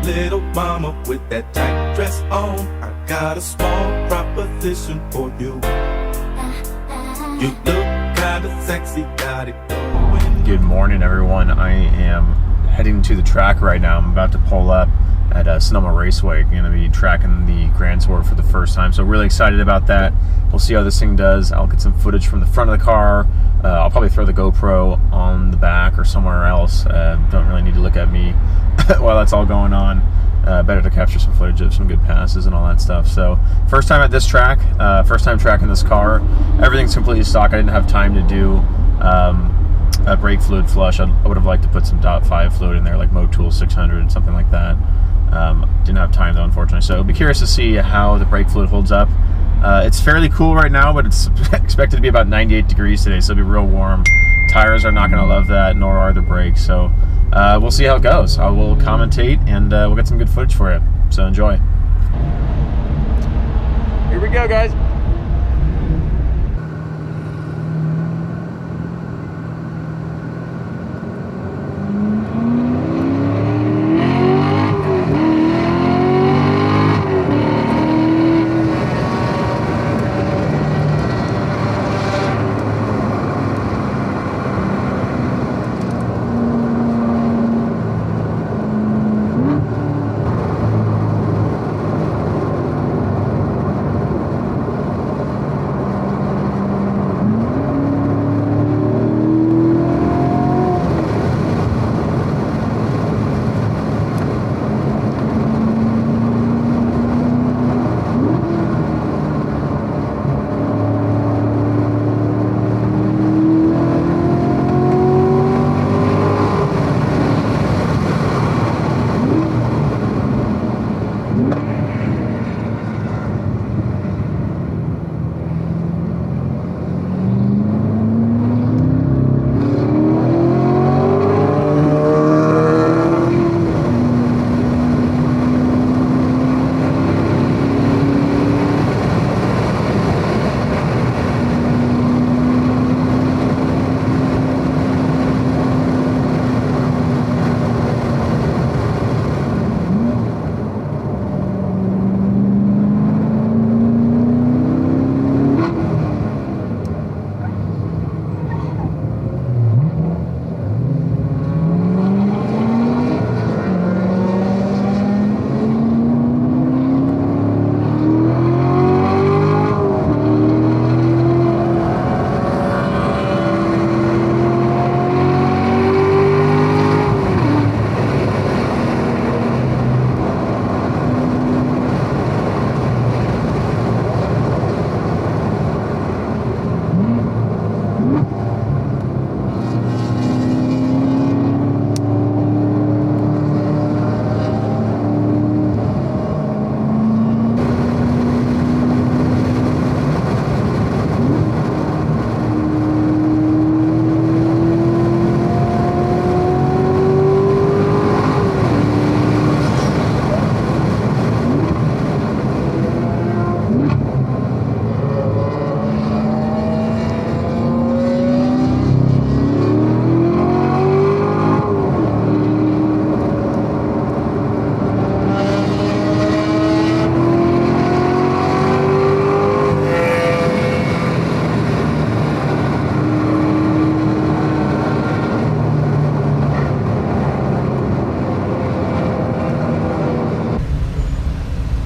little mama with that tight dress on, I got a small proposition for you. You look kinda sexy, got it going. Good morning, everyone. I am heading to the track right now. I'm about to pull up at Sonoma Raceway. I'm going to be tracking the Grand Sport for the first time, so really excited about that. We'll see how this thing does. I'll get some footage from the front of the car. I'll probably throw the GoPro on the back or somewhere else. Don't really need to look at me while that's all going on. Better to capture some footage of some good passes and all that stuff. So first time at this track, first time tracking this car. Everything's completely stock. I didn't have time to do a brake fluid flush. I would have liked to put some .5 fluid in there, like Motul 600, something like that. Didn't have time though, unfortunately. So I'll be curious to see how the brake fluid holds up. It's fairly cool right now, but it's expected to be about 98 degrees today, so it'll be real warm. Tires are not going to love that, nor are the brakes. So we'll see how it goes. I will commentate, and we'll get some good footage for you. So enjoy. Here we go, guys.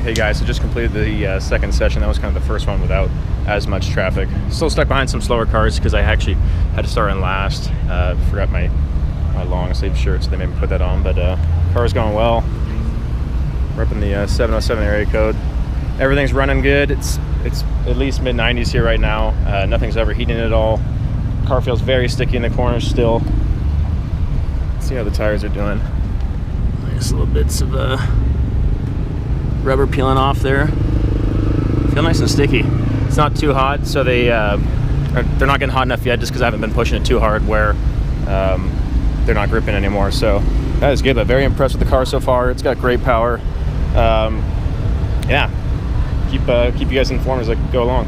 Hey guys, so just completed the second session. That was kind of the first one without as much traffic. Still stuck behind some slower cars because I actually had to start in last. Forgot my long sleeve shirt, so they made me put that on. But car's going well. We're up in the 707 area code. Everything's running good. It's at least mid 90s here right now. Nothing's overheating at all. Car feels very sticky in the corners still. Let's see how the tires are doing. Nice little bits of rubber peeling off there. Feel nice and sticky. It's not too hot, so they're not getting hot enough yet, just because I haven't been pushing it too hard where they're not gripping anymore. So that is good. But very impressed with the car so far. It's got great power. Yeah, keep you guys informed as I go along.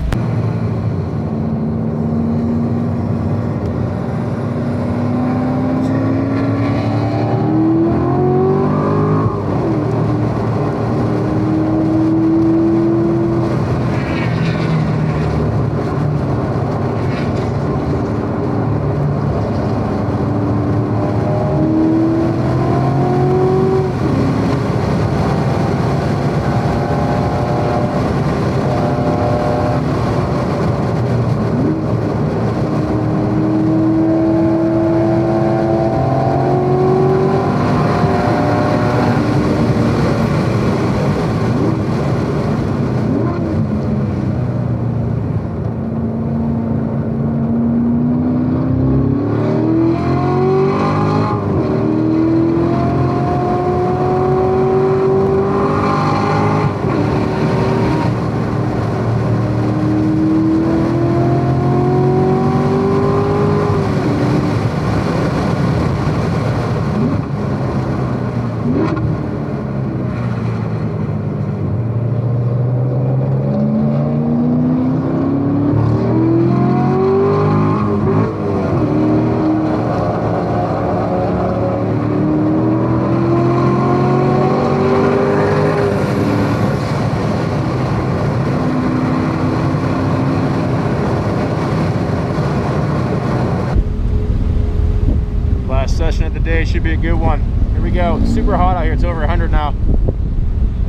Should be a good one. Here we go. It's super hot out here. It's over 100 now.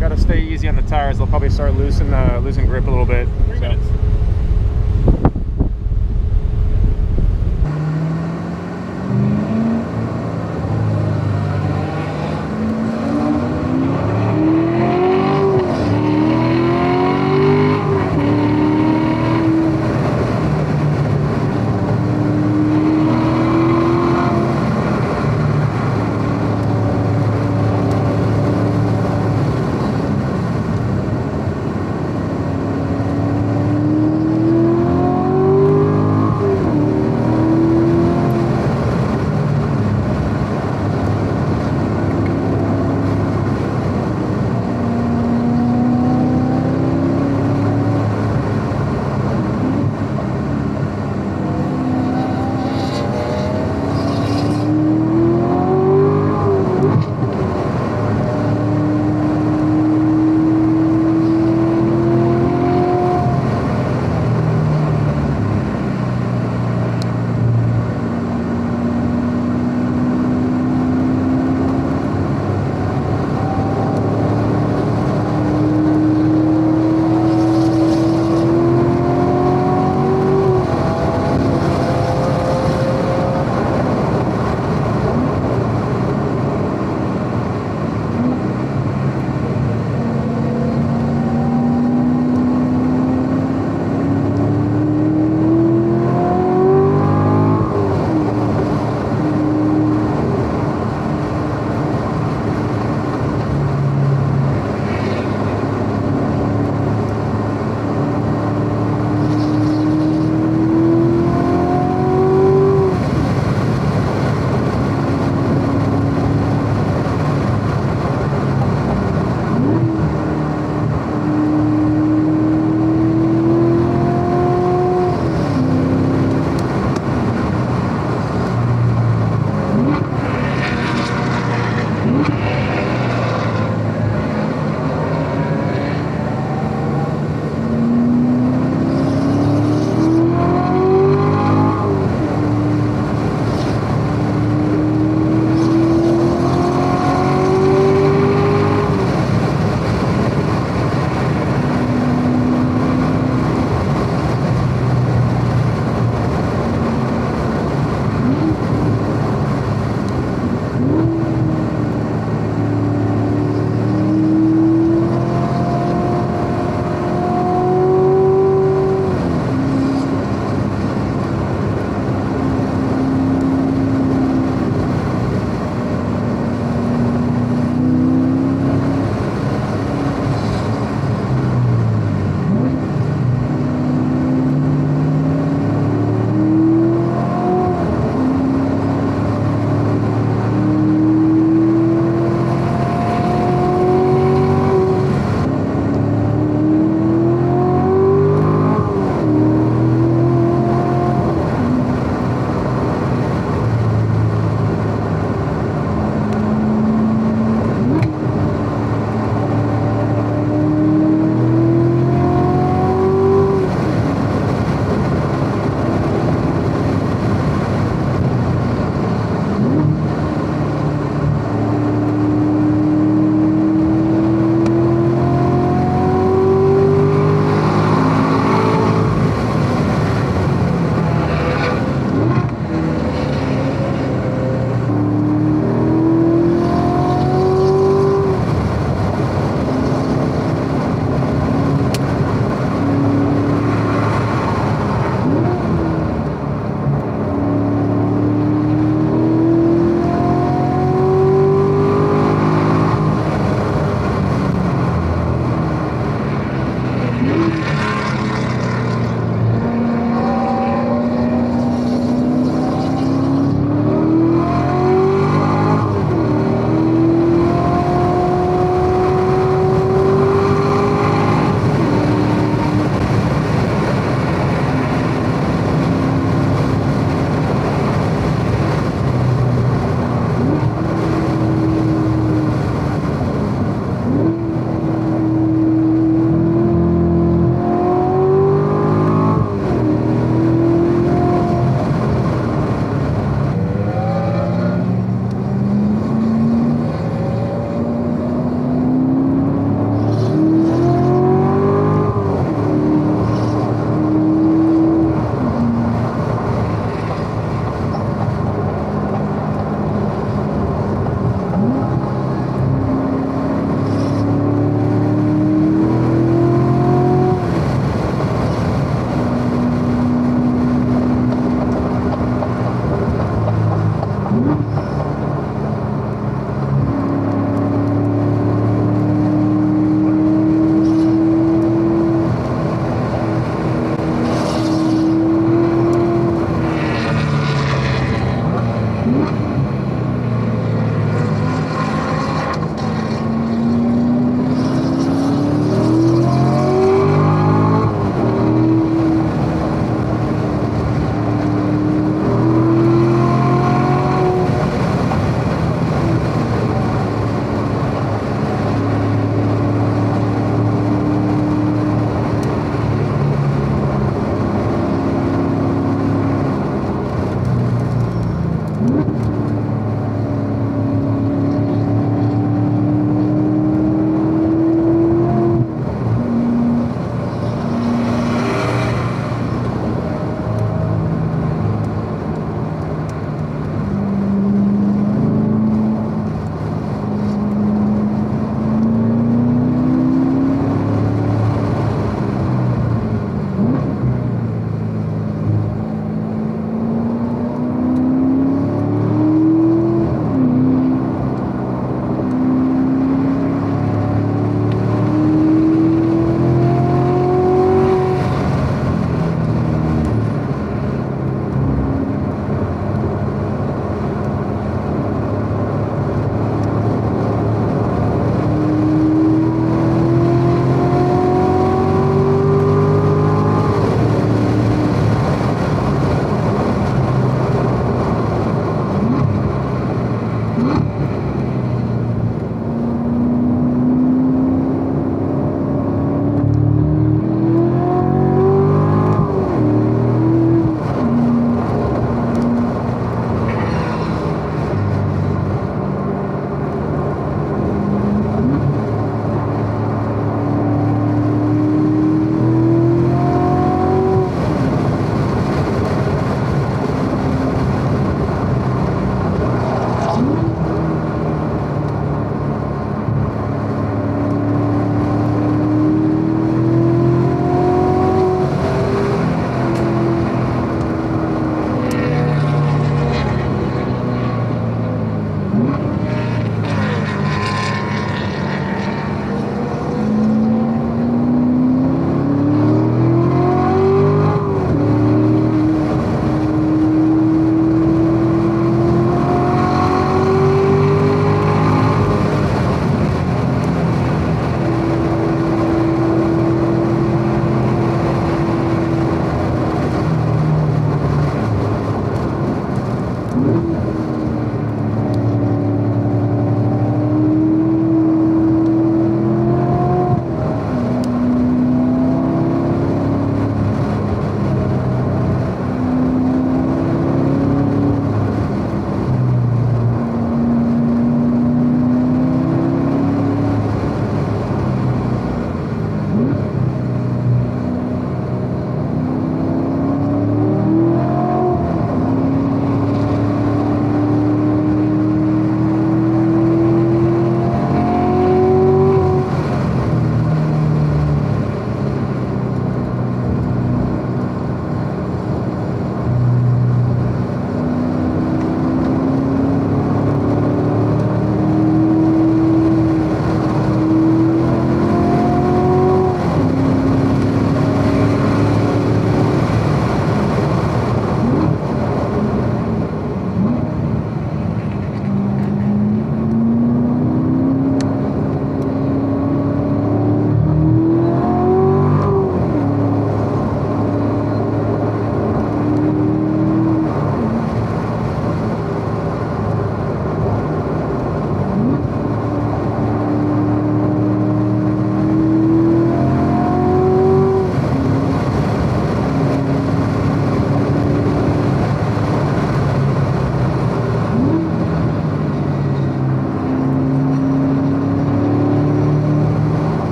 Got to stay easy on the tires. They'll probably start losing grip a little bit. 3 minutes.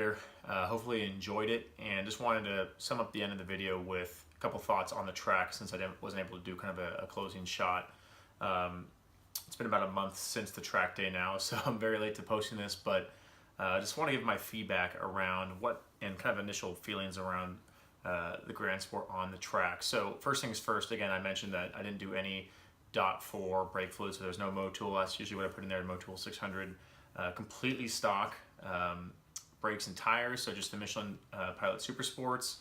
here. Hopefully you enjoyed it, and just wanted to sum up the end of the video with a couple thoughts on the track since I wasn't able to do kind of a closing shot. It's been about a month since the track day now, so I'm very late to posting this, but I just want to give my feedback around and kind of initial feelings around the Grand Sport on the track. So first things first, again, I mentioned that I didn't do any .4 brake fluid, so there's no Motul. That's usually what I put in there, Motul 600. Completely stock brakes and tires, so just the Michelin Pilot Super Sports.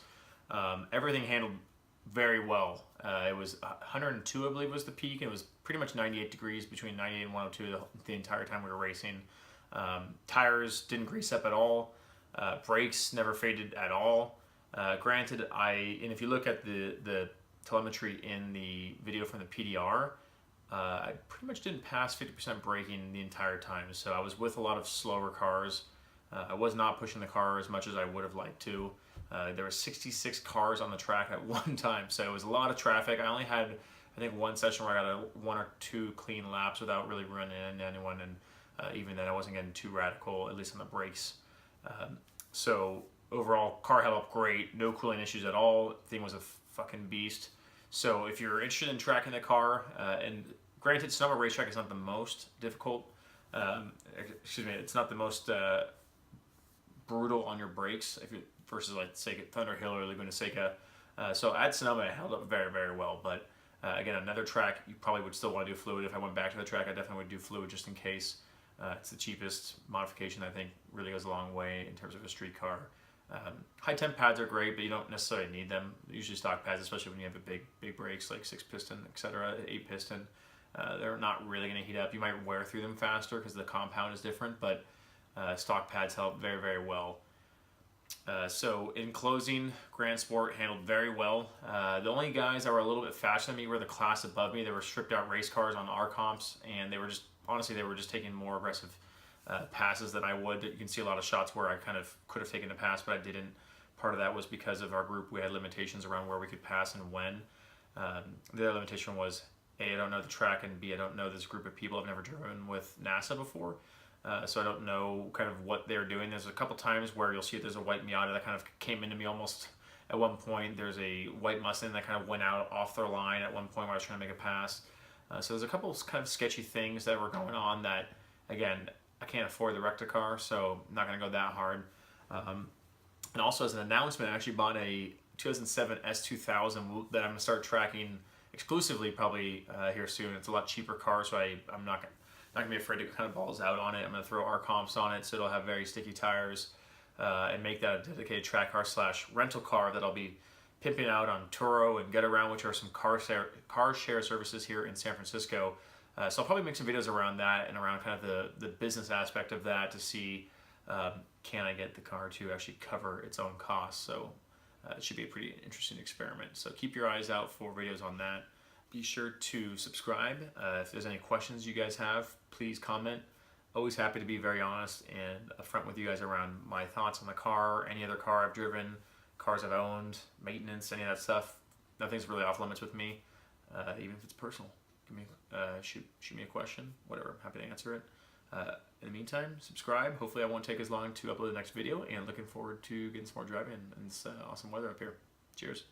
Everything handled very well. It was 102, I believe, was the peak, and it was pretty much 98 degrees, between 98 and 102 the entire time we were racing. Tires didn't grease up at all. Brakes never faded at all. Granted, and if you look at the telemetry in the video from the PDR, I pretty much didn't pass 50% braking the entire time. So I was with a lot of slower cars. I was not pushing the car as much as I would have liked to. There were 66 cars on the track at one time, so it was a lot of traffic. I only had, I think, one session where I got one or two clean laps without really running into anyone, and even then I wasn't getting too radical, at least on the brakes. So overall, car held up great, no cooling issues at all. The thing was a fucking beast. So if you're interested in tracking the car, and granted, Sonoma Racetrack is not the most difficult, it's not the most brutal on your brakes versus like Thunderhill or Laguna Seca. So at Sonoma, it held up very, very well. But again, another track, you probably would still want to do fluid. If I went back to the track, I definitely would do fluid just in case. It's the cheapest modification, I think, really goes a long way in terms of a street car. High temp pads are great, but you don't necessarily need them. Usually stock pads, especially when you have a big brakes like 6-piston, etc., 8-piston, they're not really going to heat up. You might wear through them faster because the compound is different, but stock pads help very, very well. So in closing, Grand Sport handled very well. The only guys that were a little bit faster than me were the class above me. They were stripped out race cars on our comps, and they were just taking more aggressive passes than I would. You can see a lot of shots where I kind of could have taken a pass, but I didn't. Part of that was because of our group. We had limitations around where we could pass and when. The other limitation was, A, I don't know the track, and B, I don't know this group of people. I've never driven with NASA before, so I don't know kind of what they're doing. There's a couple times where you'll see there's a white Miata that kind of came into me almost at one point. There's a white Mustang that kind of went out off their line at one point where I was trying to make a pass. So there's a couple of kind of sketchy things that were going on that, again, I can't afford the Recticar, so I'm not going to go that hard. And also as an announcement, I actually bought a 2007 S2000 that I'm going to start tracking exclusively probably here soon. It's a lot cheaper car, so I'm not going to be afraid to kind of balls out on it. I'm going to throw our comps on it, so it'll have very sticky tires, and make that a dedicated track car / rental car that I'll be pimping out on Turo and Get Around, which are some car share services here in San Francisco. So I'll probably make some videos around that and around kind of the business aspect of that to see can I get the car to actually cover its own costs. So it should be a pretty interesting experiment. So keep your eyes out for videos on that. Be sure to subscribe. If there's any questions you guys have, please comment. Always happy to be very honest and upfront with you guys around my thoughts on the car, any other car I've driven, cars I've owned, maintenance, any of that stuff. Nothing's really off limits with me, even if it's personal. Shoot me a question, whatever, I'm happy to answer it. In the meantime, subscribe. Hopefully I won't take as long to upload the next video, and looking forward to getting some more driving in this awesome weather up here. Cheers.